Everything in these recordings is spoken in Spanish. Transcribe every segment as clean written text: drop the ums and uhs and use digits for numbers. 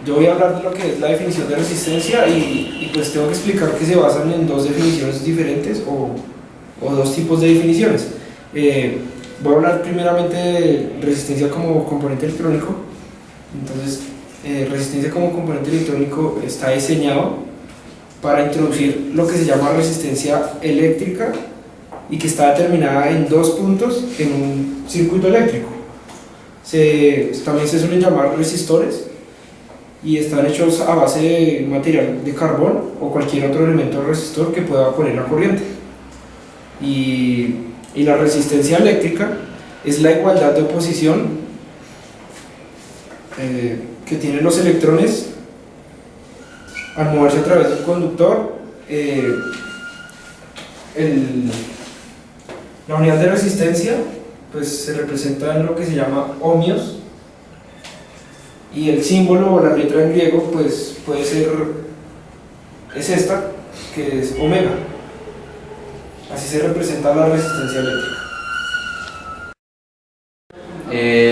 Yo voy a hablar de lo que es la definición de resistencia y pues tengo que explicar que se basan en dos definiciones diferentes o dos tipos de definiciones. Voy a hablar primeramente de resistencia como componente electrónico. Entonces, resistencia como componente electrónico está diseñado para introducir lo que se llama resistencia eléctrica y que está determinada en dos puntos en un circuito eléctrico. También se suelen llamar resistores y están hechos a base de material de carbón o cualquier otro elemento resistor que pueda poner la corriente. Y la resistencia eléctrica es la igualdad de oposición que tienen los electrones al moverse a través del conductor. La unidad de resistencia pues, se representa en lo que se llama ohmios, y el símbolo o la letra en griego pues, es esta, que es omega. Así se representa la resistencia eléctrica.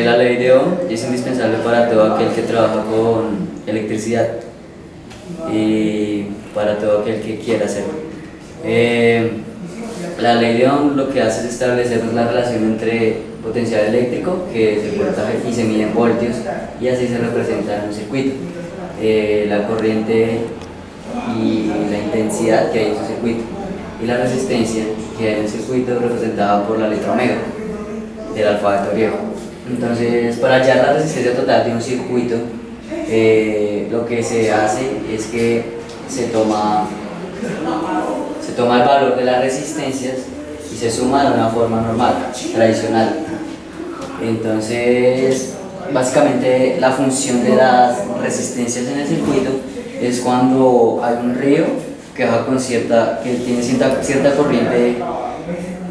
La ley de Ohm es indispensable para todo aquel que trabaja con electricidad y para todo aquel que quiera hacerlo. La ley de Ohm lo que hace es establecer la relación entre potencial eléctrico, que es el voltaje, y se mide en voltios, y así se representa en un circuito. La corriente y la intensidad que hay en su circuito, y la resistencia que hay en el circuito representada por la letra omega del alfabeto griego. Entonces, para hallar la resistencia total de un circuito, lo que se hace es que se toma el valor de las resistencias y se suma de una forma normal, tradicional. Entonces, básicamente la función de las resistencias en el circuito es cuando hay un río que tiene cierta corriente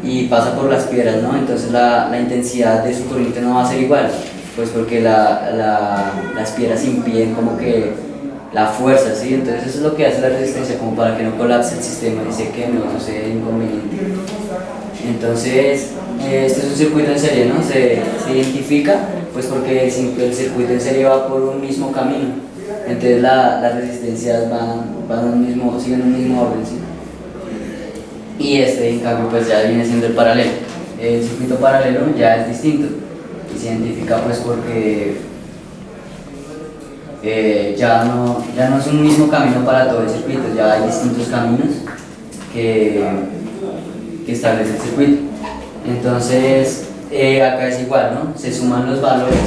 y pasa por las piedras, ¿no? Entonces la intensidad de su corriente no va a ser igual, pues porque las piedras impiden como que la fuerza, ¿sí? Entonces eso es lo que hace la resistencia, como para que no colapse el sistema y se queme o no sea inconveniente. Entonces, este es un circuito en serie, ¿no? Se identifica pues porque el circuito en serie va por un mismo camino, entonces las resistencias siguen un mismo orden, ¿sí? Y este, en cambio, pues ya viene siendo el paralelo. El circuito paralelo ya es distinto y se identifica pues porque ya no es un mismo camino para todo el circuito, ya hay distintos caminos que establece el circuito. Entonces, acá es igual, ¿no? Se suman los valores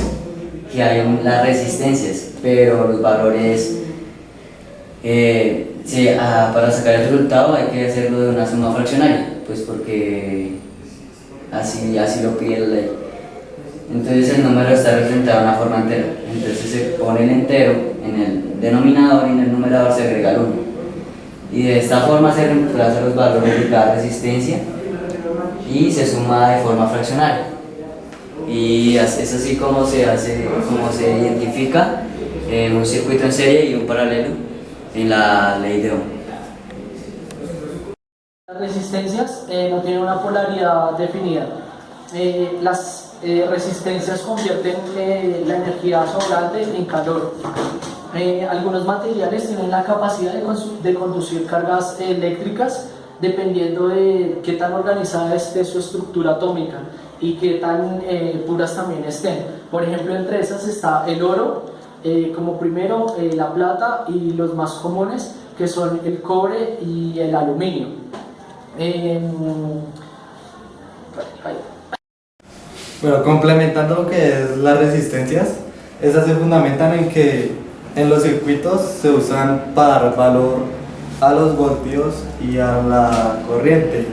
que hay en las resistencias, pero los valores, para sacar el resultado hay que hacerlo de una suma fraccionaria, pues porque así lo pide la ley. Entonces el número está representado de una forma entera, entonces se pone el entero en el denominador y en el numerador se agrega el 1. Y de esta forma se reemplazan los valores de cada resistencia y se suma de forma fraccionaria. Y es así como se identifica un circuito en serie y un paralelo en la ley de Ohm. Las resistencias no tienen una polaridad definida. Las resistencias convierten la energía sobrante en calor. Algunos materiales tienen la capacidad de conducir cargas eléctricas dependiendo de qué tan organizada esté su estructura atómica y qué tan puras también estén. Por ejemplo, entre esas está el oro, como primero la plata, y los más comunes que son el cobre y el aluminio. Bueno, complementando lo que es las resistencias, esas se fundamentan en que en los circuitos se usan para dar valor a los voltios y a la corriente.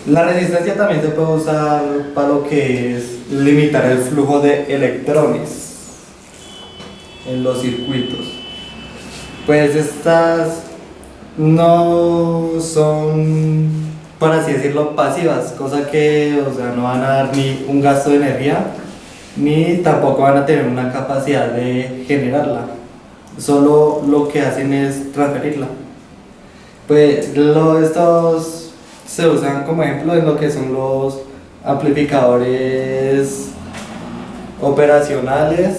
La resistencia también se puede usar para lo que es limitar el flujo de electrones en los circuitos. Pues estas no son, por así decirlo, pasivas, cosa que, o sea, no van a dar ni un gasto de energía ni tampoco van a tener una capacidad de generarla, solo lo que hacen es transferirla. Pues estos se usan como ejemplo en lo que son los amplificadores operacionales,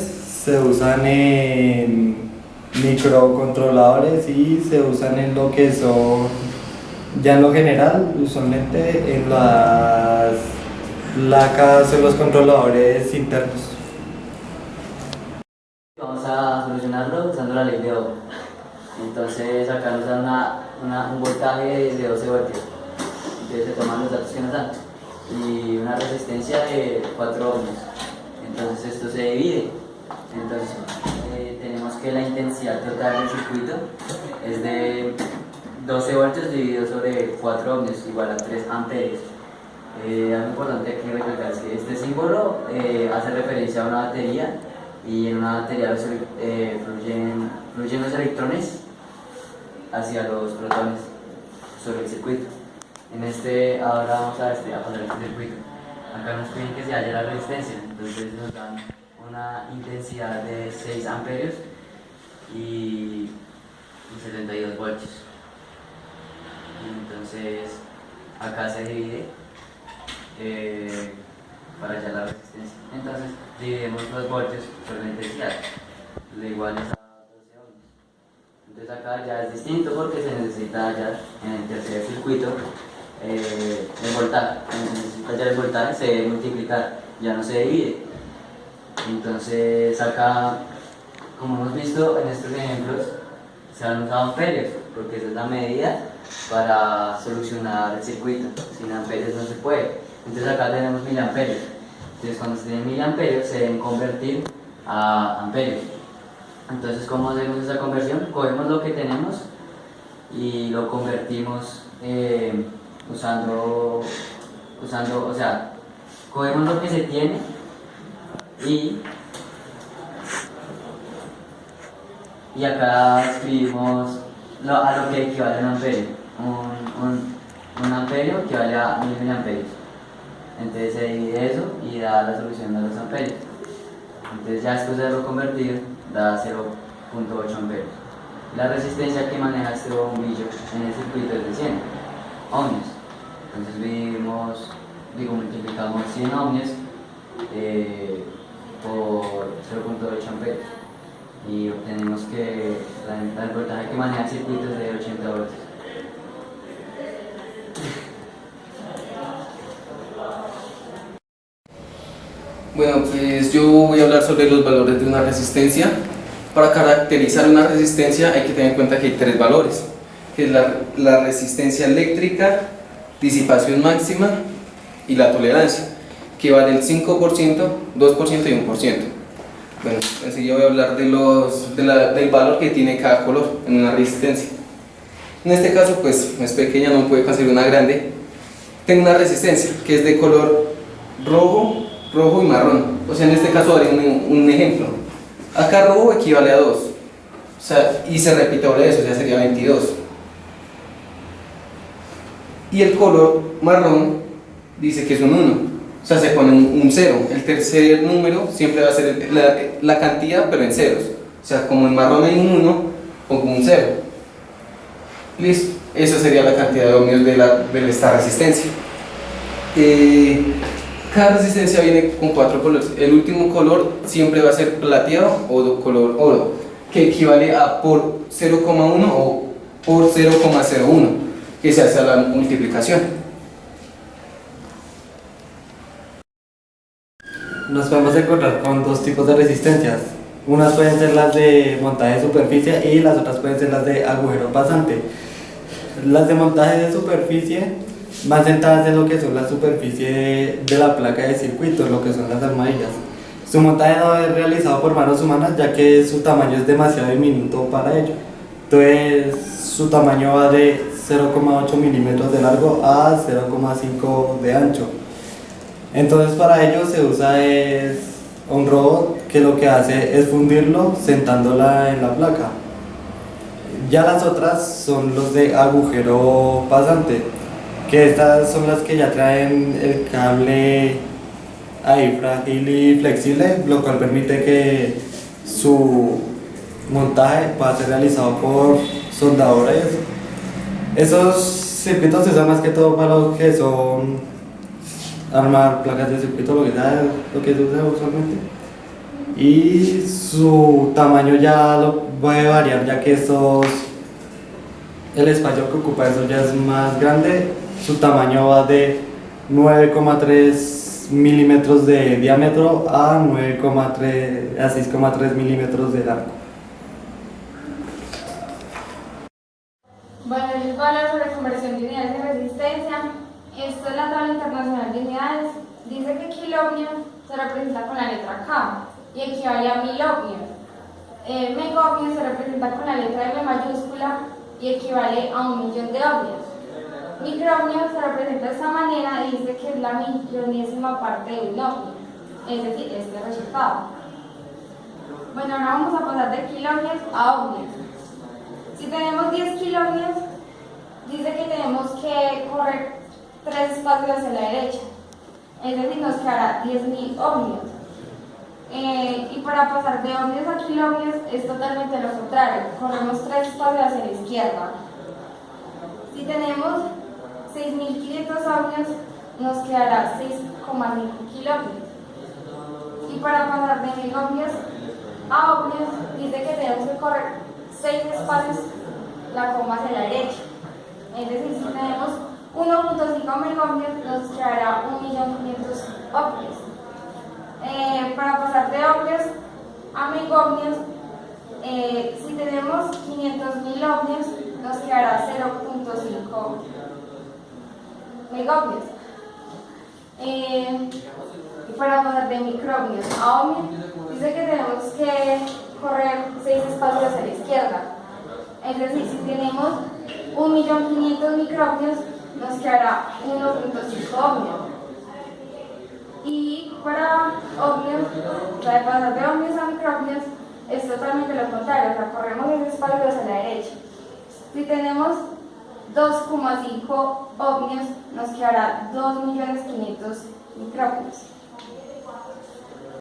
se usan en microcontroladores y se usan en lo que son, ya en lo general, usualmente en las placas de los controladores internos. Vamos a solucionarlo usando la ley de Ohm. Entonces acá nos da un voltaje de 12 voltios. Entonces se toman los datos que nos dan y una resistencia de 4 ohms. Entonces esto se divide. Entonces tenemos que la intensidad total del circuito es de 12 voltios dividido sobre 4 ohms igual a 3 amperios. Algo importante aquí recalcar es que este símbolo hace referencia a una batería, y en una batería fluyen los electrones hacia los protones sobre el circuito. Ahora vamos a pasar este circuito. Acá nos piden que se halle la resistencia, entonces nos dan una intensidad de 6 amperios y 72 voltios. Entonces acá se divide para hallar la resistencia. Entonces dividimos los voltios por la intensidad, lo igual es a 12 ohms. Entonces acá ya es distinto porque se necesita hallar en el tercer circuito el voltaje. Se necesita hallar el voltaje, se debe multiplicar, ya no se divide. Entonces acá, como hemos visto en estos ejemplos, se han usado amperios porque esa es la medida para solucionar el circuito. Sin amperios no se puede. Entonces acá tenemos miliamperios. Entonces cuando se tienen miliamperios se deben convertir a amperios. Entonces, ¿cómo hacemos esa conversión? Cogemos lo que tenemos y lo convertimos usando, o sea, cogemos lo que se tiene y acá escribimos a lo que equivale a un amperio. Un amperio equivale a 1000 miliamperios. Entonces se divide eso y da la solución de los amperios. Entonces ya después de haberlo convertido da 0.8 amperios. La resistencia que maneja este bombillo en el circuito es de 100 ohmios. Entonces multiplicamos 100 ohmios por 0.8 amperios y obtenemos que el voltaje que maneja el circuito es de 80 voltios. Bueno, pues yo voy a hablar sobre los valores de una resistencia. Para caracterizar una resistencia hay que tener en cuenta que hay tres valores, que es la resistencia eléctrica, disipación máxima y la tolerancia, que va del 5%, 2% y 1%. Bueno, enseguida voy a hablar del valor que tiene cada color en una resistencia. En este caso pues es pequeña, no puede conseguir una grande. Tengo una resistencia que es de color rojo y marrón. O sea, en este caso haré un ejemplo. Acá rojo equivale a 2, o sea, y se repite ahora eso, ya sería 22. Y el color marrón dice que es un 1, o sea, se pone un 0. El tercer número siempre va a ser la cantidad, pero en ceros. O sea, como en marrón hay un 1, pongo un 0. Listo, esa sería la cantidad de ohmios de esta resistencia. Cada resistencia viene con 4 colores. El último color siempre va a ser plateado o color oro, que equivale a por 0,1 o por 0,01, que se hace a la multiplicación. Nos podemos encontrar con dos tipos de resistencias. Unas pueden ser las de montaje de superficie y las otras pueden ser las de agujero pasante. Las de montaje de superficie más centradas en lo que son la superficie de la placa de circuito, lo que son las armadillas. Su montaje no es realizado por manos humanas, ya que su tamaño es demasiado diminuto para ello. Entonces su tamaño va de 0,8 milímetros de largo a 0,5 de ancho. Entonces para ello se usa un robot que lo que hace es fundirlo sentándola en la placa. Ya las otras son los de agujero pasante, que estas son las que ya traen el cable ahí frágil y flexible, lo cual permite que su montaje pueda ser realizado por soldadores. Esos circuitos se usan más que todo para lo que son armar placas de circuito, lo que se usa usualmente. y su tamaño ya lo puede variar, ya que el espacio que ocupa eso ya es más grande. Su tamaño va de 9,3 milímetros de diámetro a 6,3 milímetros de largo. Bueno, les voy a hablar sobre conversión de unidades de resistencia. Esto es la tabla internacional de unidades. Dice que kiloohmio se representa con la letra K y equivale a 1000 ohmios. Megohmio se representa con la letra M mayúscula y equivale a 1.000.000 de ohmios. Microhmio se representa de esta manera y dice que es la millonésima parte de un ohmio, es decir, este resultado. Bueno, ahora vamos a pasar de kiloohmios a ohmios. Si tenemos 10 kiloohmios, dice que tenemos que correr 3 espacios hacia la derecha, es decir, nos quedará 10.000 ohmios. Y para pasar de ohmios a kiloohmios es totalmente lo contrario, corremos 3 espacios hacia la izquierda. Si tenemos 6.500 ohmios, nos quedará 6,5 kiloohmios. Y para pasar de megohmios a ohmios, dice que tenemos que correr 6 espacios la coma hacia la derecha. Es decir, si tenemos 1.5 megohmios, nos quedará 1.500.000 ohmios. Para pasar de ohmios a megohmios, si tenemos 500.000 ohmios, nos quedará 0.5 megohmios. Y para pasar de microhmios a ohmios, dice que tenemos que correr 6 espacios hacia la izquierda. Es decir, si tenemos 1.500.000 microhmios, nos quedará 1.5 ohmios. Y para ohmios, para pasar de ohmios a microhmios, es totalmente lo contrario, o sea, corremos 6 espacios hacia la derecha. Si tenemos 2,5 ohmios, nos quedará 2.500.000 microhmios.